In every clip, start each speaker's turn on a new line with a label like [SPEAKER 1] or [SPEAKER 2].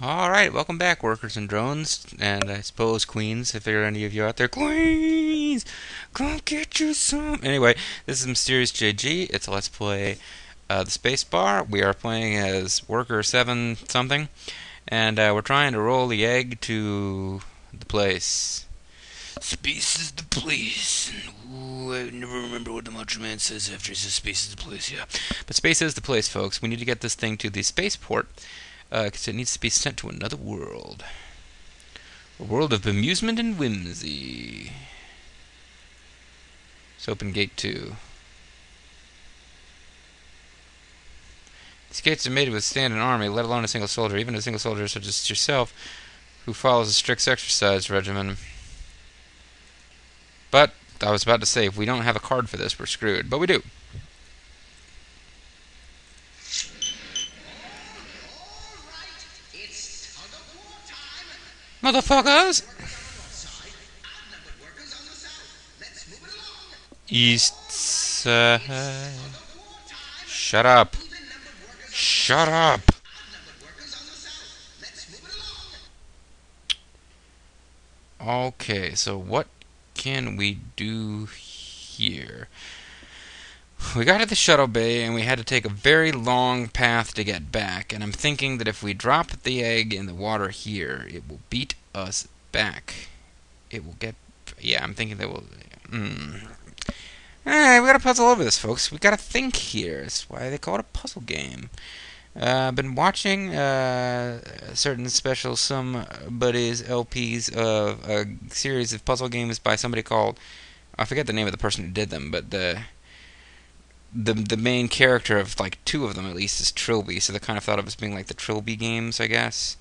[SPEAKER 1] Alright, welcome back, workers and drones, and I suppose queens, if there are any of you out there. Queens! Come get you some! Anyway, this is Mysterious JG. It's a Let's Play the Space Bar. We are playing as Worker 7 something, and we're trying to roll the egg to the place. Space is the place. Ooh, I never remember what the Macho Man says after he says space is the place, yeah. But space is the place, folks. We need to get this thing to the spaceport, because it needs to be sent to another world. A world of bemusement and whimsy. Let's open gate 2. These gates are made to withstand an army, let alone a single soldier, even a single soldier such as yourself, who follows a strict exercise regimen. But, I was about to say, if we don't have a card for this, we're screwed. But we do. Motherfuckers! East side. Shut up. Shut up. Okay, so what can we do here? We got to the shuttle bay and we had to take a very long path to get back, and I'm thinking that if we drop the egg in the water here, it will beat us back. It will get... yeah, I'm thinking that we'll... we gotta puzzle over this, folks. We gotta think here. That's why they call it a puzzle game. I've been watching certain special somebody's LPs of a series of puzzle games by somebody called... I forget the name of the person who did them, but the main character of like two of them at least is Trilby, so they kind of thought of as being like the Trilby games, I guess.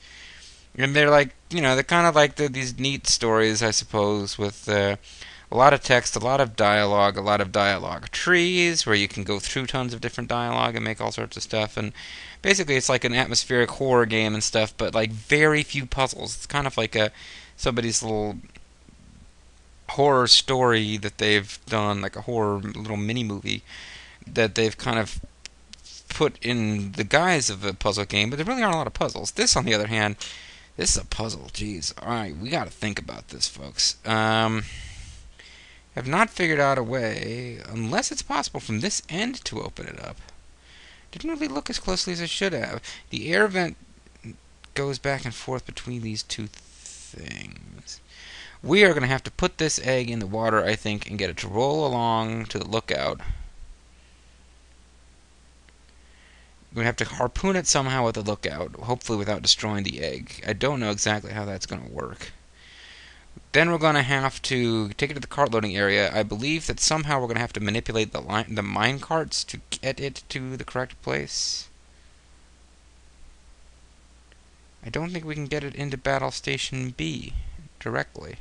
[SPEAKER 1] And they're like, they're kind of like these neat stories, I suppose, with a lot of text, a lot of dialogue trees where you can go through tons of different dialogue and make all sorts of stuff, and basically it's like an atmospheric horror game and stuff, but like very few puzzles. It's kind of like somebody's little horror story that they've done, like a horror little mini movie that they've kind of put in the guise of a puzzle game, but there really aren't a lot of puzzles. This, on the other hand, this is a puzzle. Jeez. Alright, we gotta think about this, folks. Have not figured out a way, unless it's possible from this end to open it up. Didn't really look as closely as I should have. The air vent goes back and forth between these two things. We are going to have to put this egg in the water, I think, and get it to roll along to the lookout. We're going to have to harpoon it somehow at the lookout, hopefully without destroying the egg. I don't know exactly how that's going to work. Then we're going to have to take it to the cart loading area. I believe that somehow we're going to have to manipulate the mine carts to get it to the correct place. I don't think we can get it into Battle Station B directly.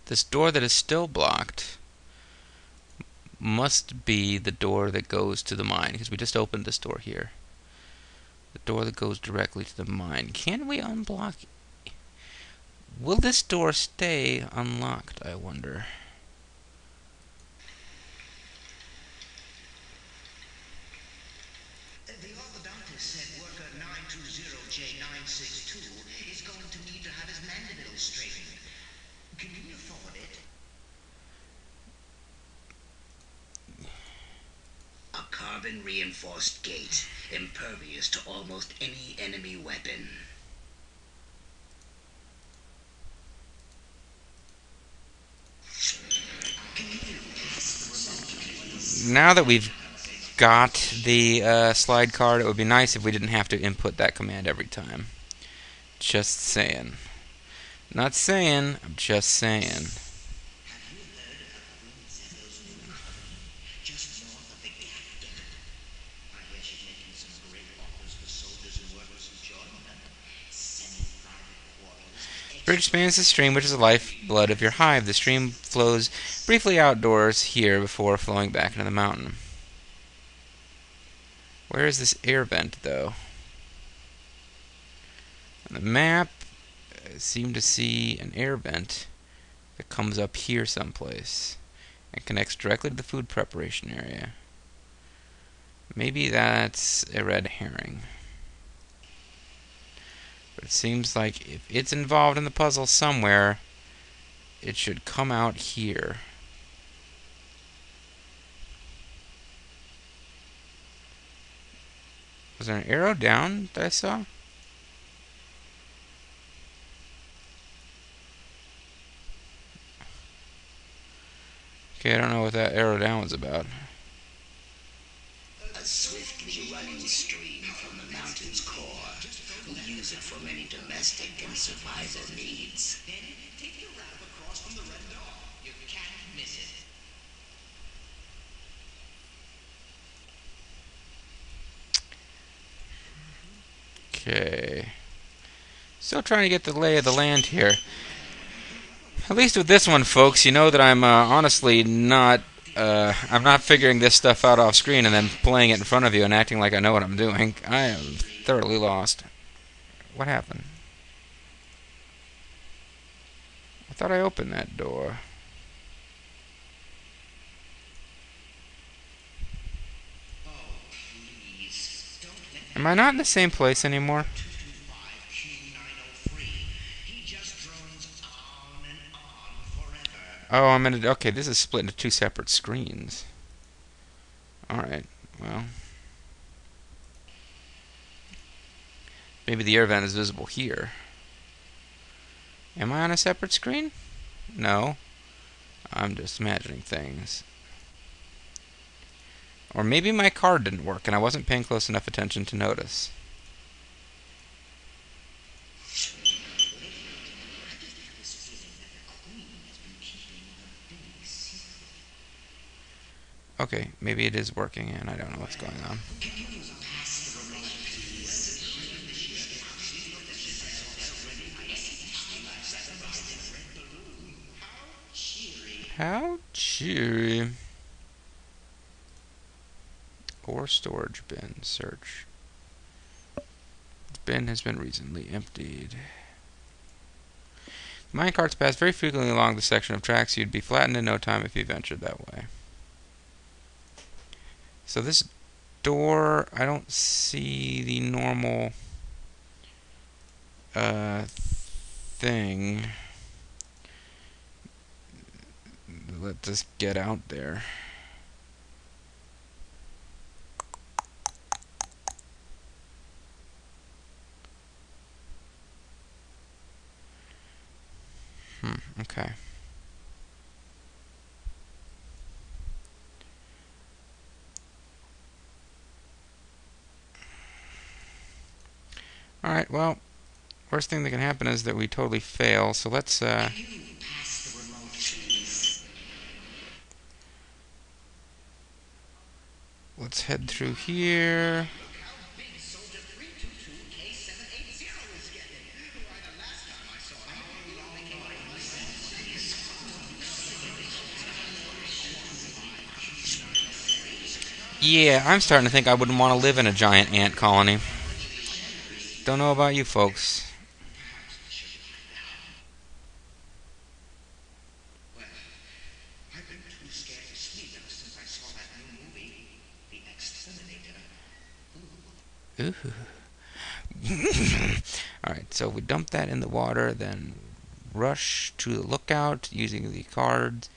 [SPEAKER 1] This door that is still blocked must be the door that goes to the mine, because we just opened this door here. The door that goes directly to the mine. Can we unblock it? Will this door stay unlocked, I wonder?
[SPEAKER 2] The orthodontist said worker 920J962 is going to need to have his mandibles straightened. Can you afford it? A carbon-reinforced gate, impervious to almost any enemy weapon.
[SPEAKER 1] Now that we've got the slide card, it would be nice if we didn't have to input that command every time. Just saying. Not saying, I'm just saying. Bridge spans the stream, which is the lifeblood of your hive. The stream flows briefly outdoors here before flowing back into the mountain. Where is this air vent, though? On the map, seem to see an air vent that comes up here someplace and connects directly to the food preparation area. Maybe that's a red herring. But it seems like if it's involved in the puzzle somewhere, it should come out here. Was there an arrow down that I saw? Okay, I don't know what that arrow down was about.
[SPEAKER 2] A swiftly running stream from the mountain's core. We use it for many domestic and survival needs. Take your route across from the Red Dog. You can't miss it.
[SPEAKER 1] Okay. Still trying to get the lay of the land here. At least with this one, folks, you know that I'm honestly not... I'm not figuring this stuff out off screen and then playing it in front of you and acting like I know what I'm doing. I am thoroughly lost. What happened? I thought I opened that door. Am I not in the same place anymore? Oh, I'm in a... Okay, this is split into two separate screens. Alright, well... Maybe the air vent is visible here. Am I on a separate screen? No. I'm just imagining things. Or maybe my card didn't work and I wasn't paying close enough attention to notice. Okay, maybe it is working and I don't know what's going on. How cheery. Or storage bin. Search. The bin has been recently emptied. Minecarts pass very frequently along the section of tracks. You'd be flattened in no time if you ventured that way. So this door, I don't see the normal thing. Let's just get out there. Okay. Alright, well, worst thing that can happen is that we totally fail, so let's head through here. Yeah, I'm starting to think I wouldn't want to live in a giant ant colony. Don't know about you folks.
[SPEAKER 2] Well, I've been too scared to sleep ever since I saw that new movie, The Exterminator.
[SPEAKER 1] Ooh. Alright, so we dump that in the water, then rush to the lookout using the cards,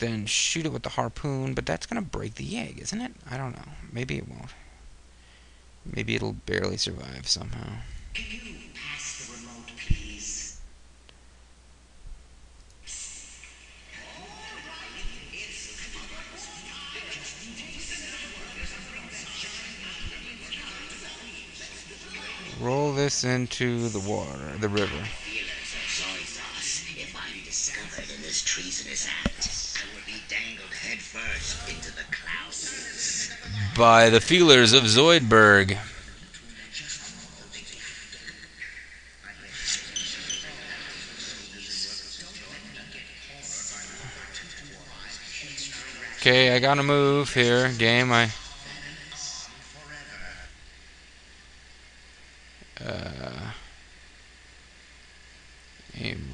[SPEAKER 1] then shoot it with the harpoon, but that's going to break the egg, isn't it? I don't know. Maybe it won't. Maybe it'll barely survive somehow.
[SPEAKER 2] Can you pass the remote, please?
[SPEAKER 1] Roll this into the water, the river.
[SPEAKER 2] If I'm discovered in this treasonous act, I will be dangled headfirst into the Klauses.
[SPEAKER 1] By the feelers of Zoidberg. Okay, I gotta move here, game.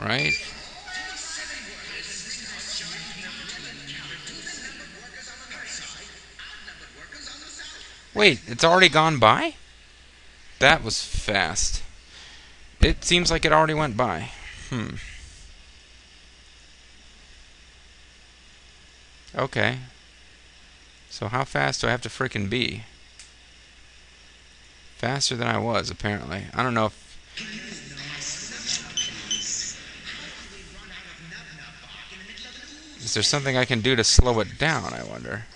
[SPEAKER 1] right? Wait, it's already gone by? That was fast. It seems like it already went by. Okay. So how fast do I have to frickin' be? Faster than I was, apparently. I don't know if... Is there something I can do to slow it down, I wonder?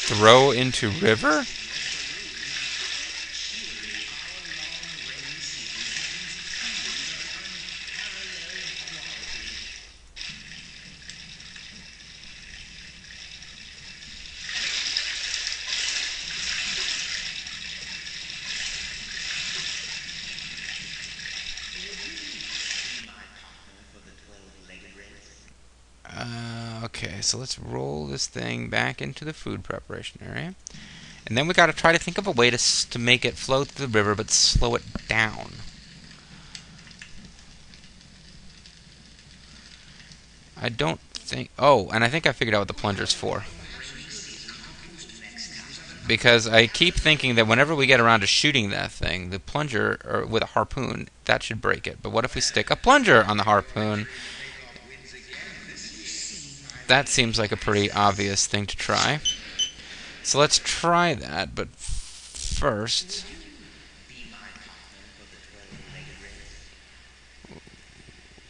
[SPEAKER 1] Throw into river? Okay, so let's roll this thing back into the food preparation area. And then we gotta try to think of a way to make it flow through the river, but slow it down. I don't think... Oh, and I think I figured out what the plunger's for. Because I keep thinking that whenever we get around to shooting that thing, the plunger, or with a harpoon, that should break it. But what if we stick a plunger on the harpoon? That seems like a pretty obvious thing to try. So let's try that, but first...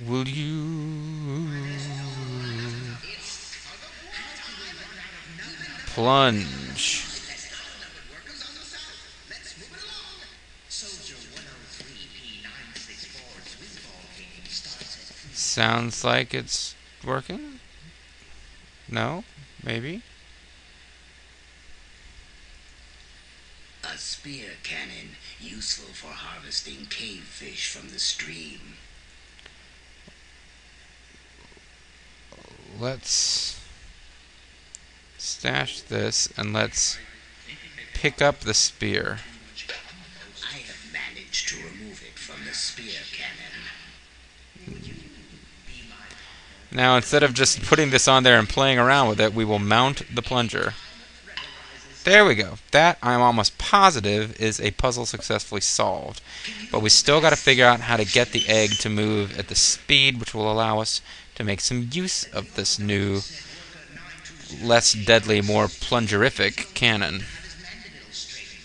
[SPEAKER 1] Will you... plunge? Sounds like it's working? No? Maybe?
[SPEAKER 2] A spear cannon, useful for harvesting cave fish from the stream.
[SPEAKER 1] Let's stash this and let's pick up the spear.
[SPEAKER 2] I have managed to remove it from the spear cannon.
[SPEAKER 1] Now, instead of just putting this on there and playing around with it, we will mount the plunger. There we go. That, I'm almost positive, is a puzzle successfully solved. But we still got to figure out how to get the egg to move at the speed which will allow us to make some use of this new, less deadly, more plungerific cannon.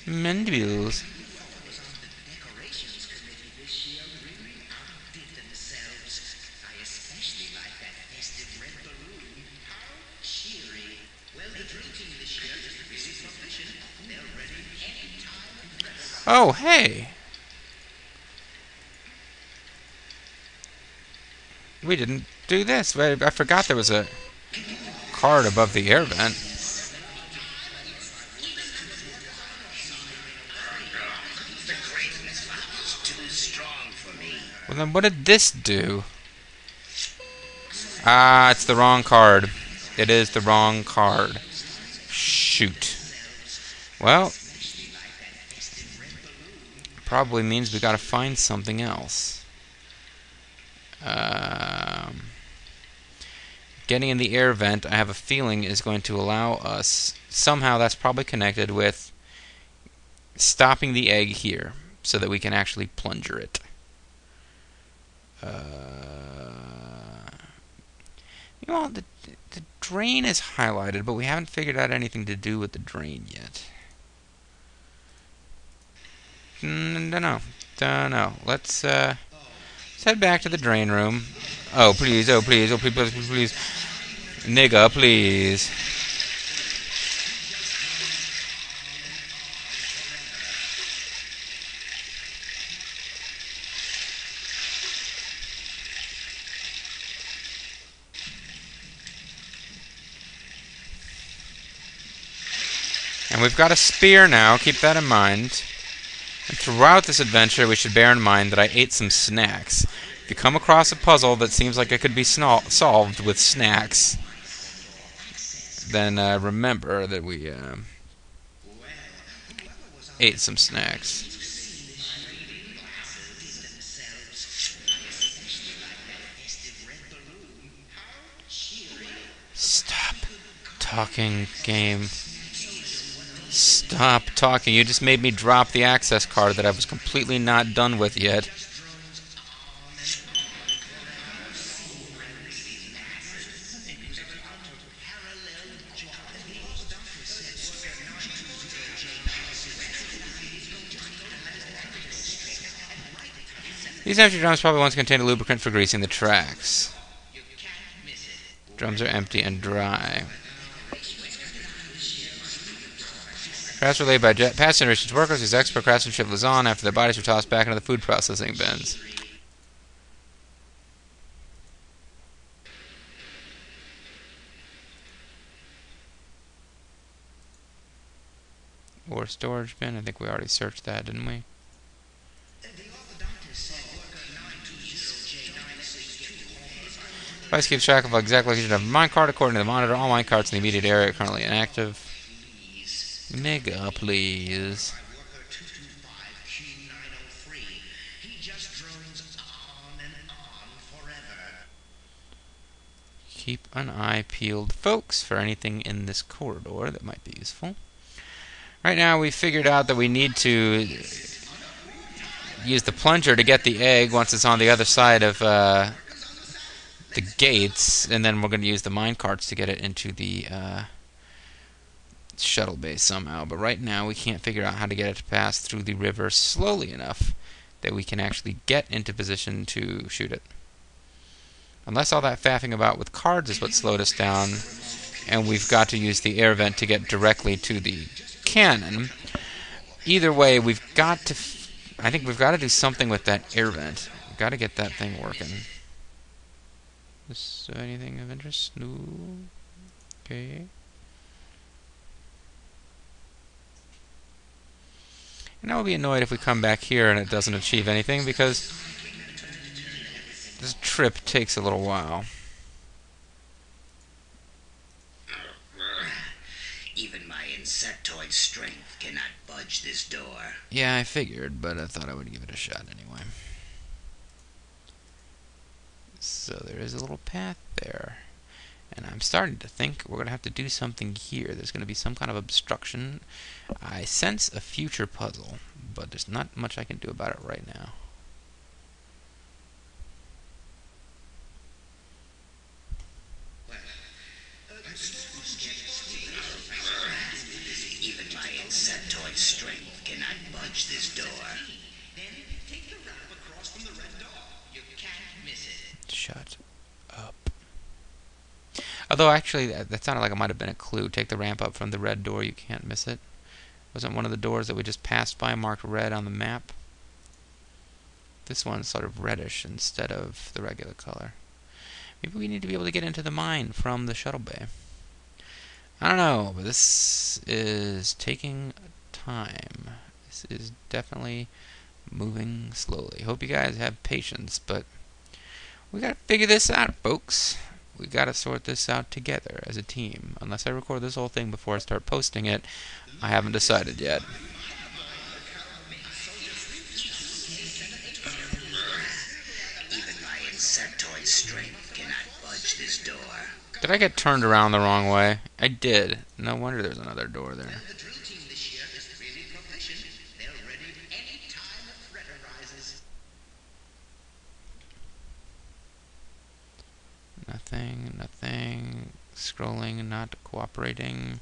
[SPEAKER 1] Mandibles. Oh, hey! We didn't do this. I forgot there was a card above the air vent. Well, then what did this do? Ah, it's the wrong card. It is the wrong card. Shoot. Well, probably means we gotta find something else. Getting in the air vent, I have a feeling, is going to allow us... Somehow that's probably connected with stopping the egg here, so that we can actually plunger it. You know, the drain is highlighted, but we haven't figured out anything to do with the drain yet. Don't know. Let's head back to the drain room. Oh, please, oh, please, oh, please, please, please, please. Nigga, please. And we've got a spear now, keep that in mind. And throughout this adventure, we should bear in mind that I ate some snacks. If you come across a puzzle that seems like it could be solved with snacks, then remember that we ate some snacks. Stop talking, game. Stop talking. You just made me drop the access card that I was completely not done with yet. These empty drums probably once contained a lubricant for greasing the tracks. Drums are empty and dry. Crafts were laid by past generations of workers whose expert craftsmanship was on after their bodies were tossed back into the food processing bins. Or storage bin. I think we already searched that, didn't we? Device keeps track of exact location of a minecart. According to the monitor, all minecarts in the immediate area are currently inactive. Mega, please. Keep an eye peeled, folks, for anything in this corridor that might be useful. Right now, we figured out that we need to use the plunger to get the egg once it's on the other side of the gates, and then we're going to use the minecarts to get it into the shuttle base somehow. But right now, we can't figure out how to get it to pass through the river slowly enough that we can actually get into position to shoot it. Unless all that faffing about with cards is what slowed us down, and we've got to use the air vent to get directly to the cannon. Either way, we've got to... I think we've got to do something with that air vent. We've got to get that thing working. Is anything of interest? No. Okay. And I'll be annoyed if we come back here and it doesn't achieve anything, because this trip takes a little while.
[SPEAKER 2] Even my insectoid strength cannot budge this door.
[SPEAKER 1] Yeah, I figured, but I thought I would give it a shot anyway. So there is a little path there. And I'm starting to think we're going to have to do something here. There's going to be some kind of obstruction. I sense a future puzzle, but there's not much I can do about it right now.
[SPEAKER 2] Even my insectoid strength cannot budge this door. Then take the ramp across from the red door. You can't miss it.
[SPEAKER 1] Shut up. Although, actually, that sounded like it might have been a clue. Take the ramp up from the red door, you can't miss it. Wasn't one of the doors that we just passed by marked red on the map? This one's sort of reddish instead of the regular color. Maybe we need to be able to get into the mine from the shuttle bay. I don't know, but this is taking time. This is definitely moving slowly. Hope you guys have patience, but we gotta figure this out, folks. We gotta sort this out together as a team. Unless I record this whole thing before I start posting it, I haven't decided yet.
[SPEAKER 2] Even my insectoid strength cannot budge this door.
[SPEAKER 1] Did I get turned around the wrong way? I did. No wonder there's another door there.
[SPEAKER 2] The drill team this year is really proficient. They're ready any time a threat arises.
[SPEAKER 1] Nothing, nothing. Scrolling, not cooperating.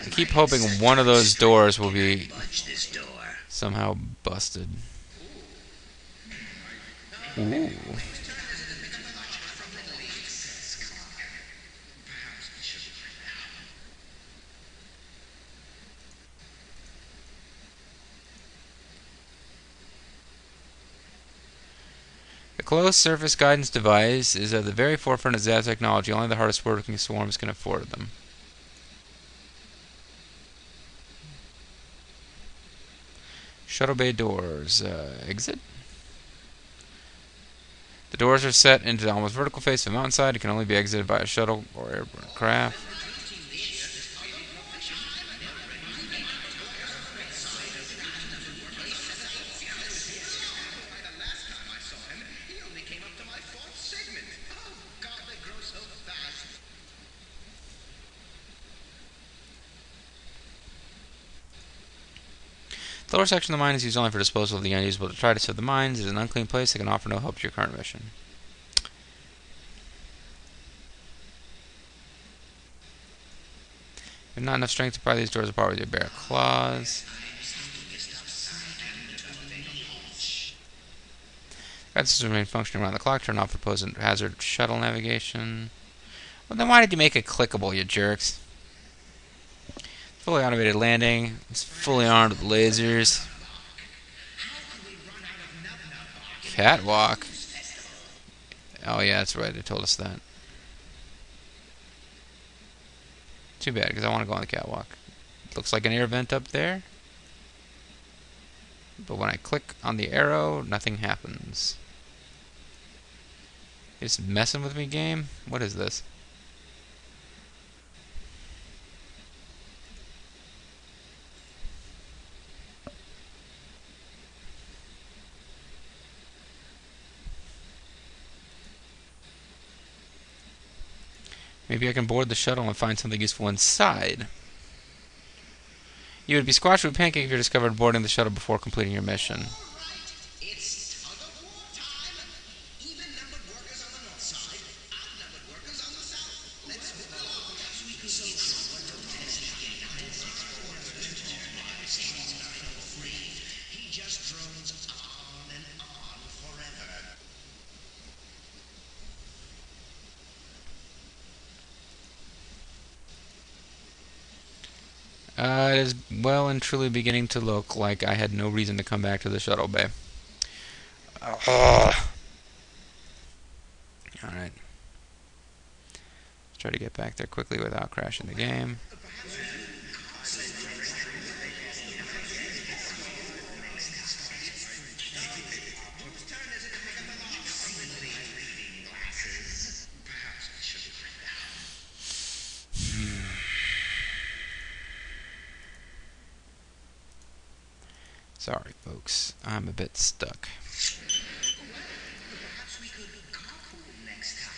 [SPEAKER 1] I keep hoping one of those doors will be somehow busted. Ooh. The closed surface guidance device is at the very forefront of Zaz technology. Only the hardest working swarms can afford them. Shuttle bay doors. Exit. The doors are set into the almost vertical face of the mountainside. It can only be exited by a shuttle or airborne craft. The lower section of the mine is used only for disposal of the unusable detritus of the mines. It is an unclean place that can offer no help to your current mission. You have not enough strength to pry these doors apart with your bare claws. Guide systems remain functioning around the clock. Turn off proposed hazard shuttle navigation. Well, then why did you make it clickable, you jerks? Fully automated landing. It's fully armed with lasers. Catwalk. Oh yeah, that's right. They told us that. Too bad, because I want to go on the catwalk. Looks like an air vent up there. But when I click on the arrow, nothing happens. You just messing with me, game? What is this? Maybe I can board the shuttle and find something useful inside. You would be squashed with a pancake if you discovered boarding the shuttle before completing your mission. It is well and truly beginning to look like I had no reason to come back to the shuttle bay. Alright. Let's try to get back there quickly without crashing the game. Sorry, folks. I'm a bit stuck.
[SPEAKER 2] Perhaps we could carpool next time.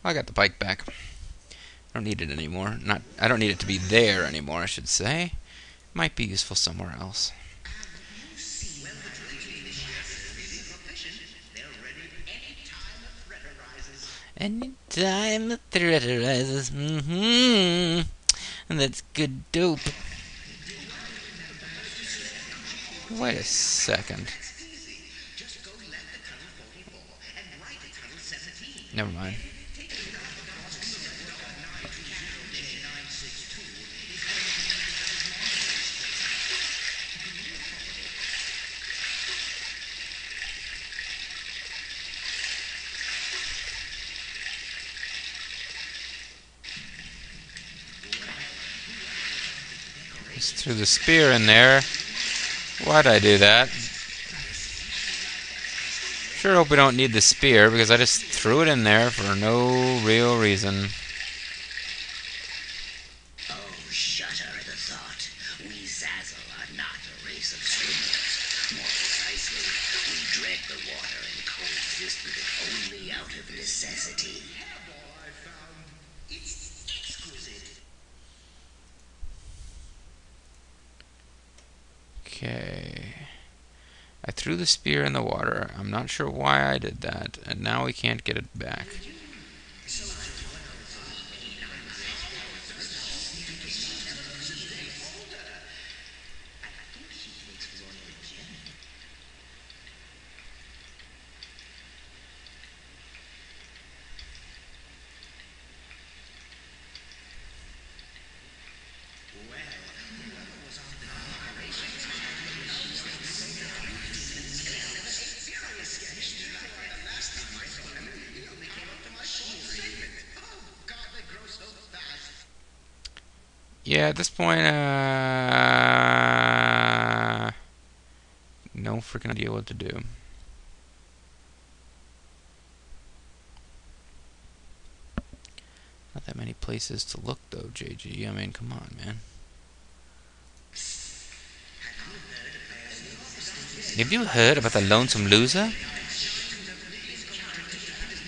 [SPEAKER 1] I got the bike back. I don't need it anymore. I don't need it to be there anymore, I should say. Might be useful somewhere else. Anytime a threat arises. And that's good dope. Wait a second. Never mind. Just threw the spear in there. Why'd I do that? Sure hope we don't need the spear, because I just threw it in there for no real reason.
[SPEAKER 2] Oh, shudder at the thought. We Zazzle are not a race of swimmers. More precisely, we dread the water and coexist with it only out of necessity. Hairball I found. It's exquisite.
[SPEAKER 1] Okay. I threw the spear in the water. I'm not sure why I did that, and now we can't get it back. Yeah, at this point, no freaking idea what to do. Not that many places to look, though, JG. I mean, come on, man. Have you heard about the Lonesome Loser?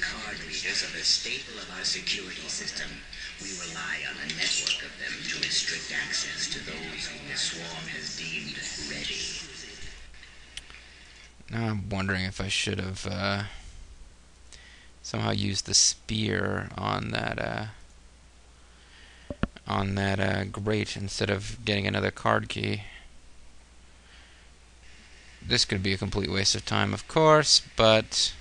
[SPEAKER 2] Card readers are the staple of our security system. We rely on a network of them to restrict access to those whom the swarm has deemed ready.
[SPEAKER 1] Now I'm wondering if I should have somehow used the spear on that grate instead of getting another card key. This could be a complete waste of time, of course, but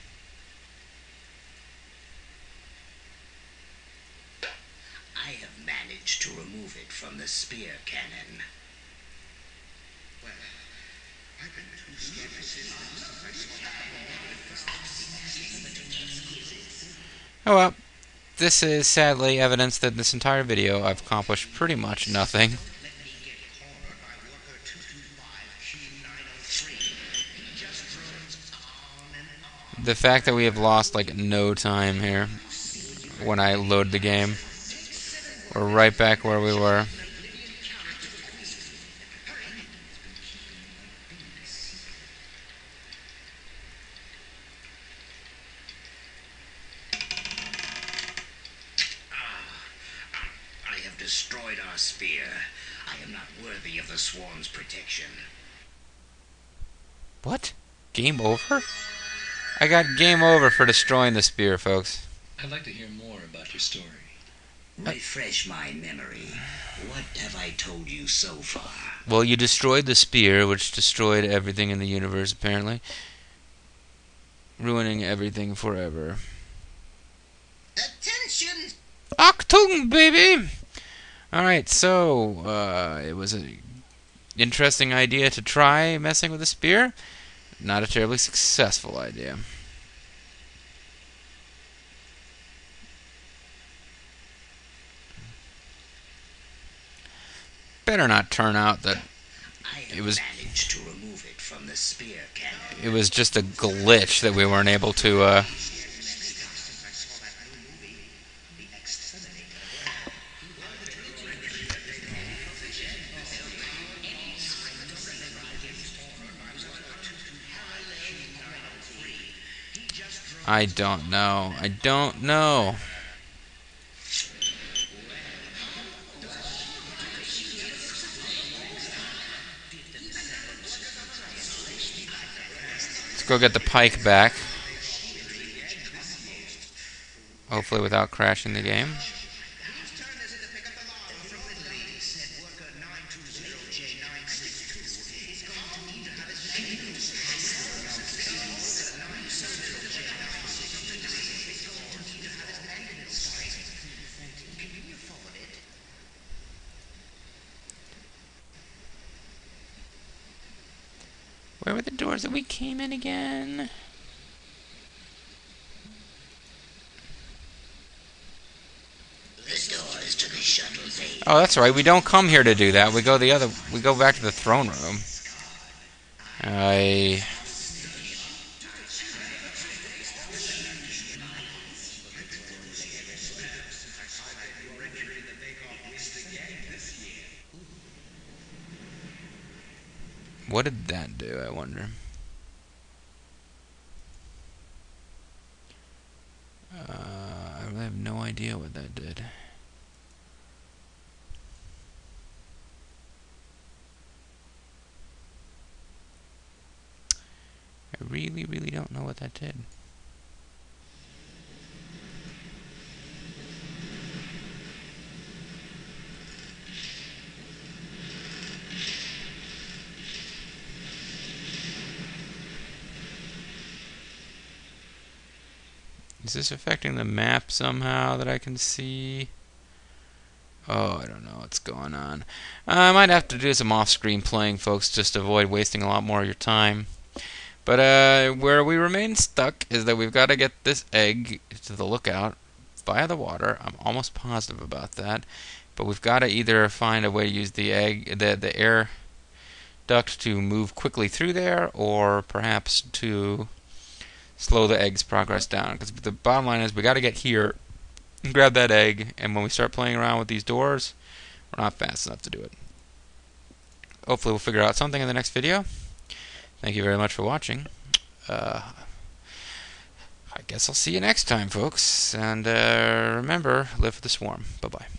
[SPEAKER 2] I have managed to remove it from the spear cannon.
[SPEAKER 1] oh well. This is sadly evidence that this entire video I've accomplished pretty much nothing. The fact that we have lost like no time here when I load the game. We're right back where we were.
[SPEAKER 2] I have destroyed our spear. I am not worthy of the swarm's protection.
[SPEAKER 1] What? Game over? I got game over for destroying the spear, folks.
[SPEAKER 3] I'd like to hear more about your story.
[SPEAKER 2] Refresh my memory. What have I told you so far?
[SPEAKER 1] Well, you destroyed the spear, which destroyed everything in the universe, apparently. Ruining everything forever.
[SPEAKER 2] Attention!
[SPEAKER 1] Achtung, baby! Alright, so, it was an interesting idea to try messing with the spear. Not a terribly successful idea. Better not turn out that
[SPEAKER 2] it was managed to remove it from the spear cannon.
[SPEAKER 1] It was just a glitch that we weren't able to I don't know. I don't know. Let's go get the pike back. Hopefully without crashing the game. Where were the doors that we came in again?
[SPEAKER 2] The doors to the shuttle bay.
[SPEAKER 1] Oh, that's right. We don't come here to do that. We go back to the throne room. What did that do, I wonder? I really have no idea what that did. I really, really don't know what that did. Is this affecting the map somehow that I can see? Oh, I don't know what's going on. I might have to do some off-screen playing, folks, just to avoid wasting a lot more of your time. But where we remain stuck is that we've got to get this egg to the lookout via the water. I'm almost positive about that. But we've got to either find a way to use the air duct to move quickly through there, or perhaps to slow the egg's progress down. Because the bottom line is we got to get here and grab that egg, and when we start playing around with these doors, we're not fast enough to do it. Hopefully we'll figure out something in the next video. Thank you very much for watching. I guess I'll see you next time, folks. And remember, live for the swarm. Bye-bye.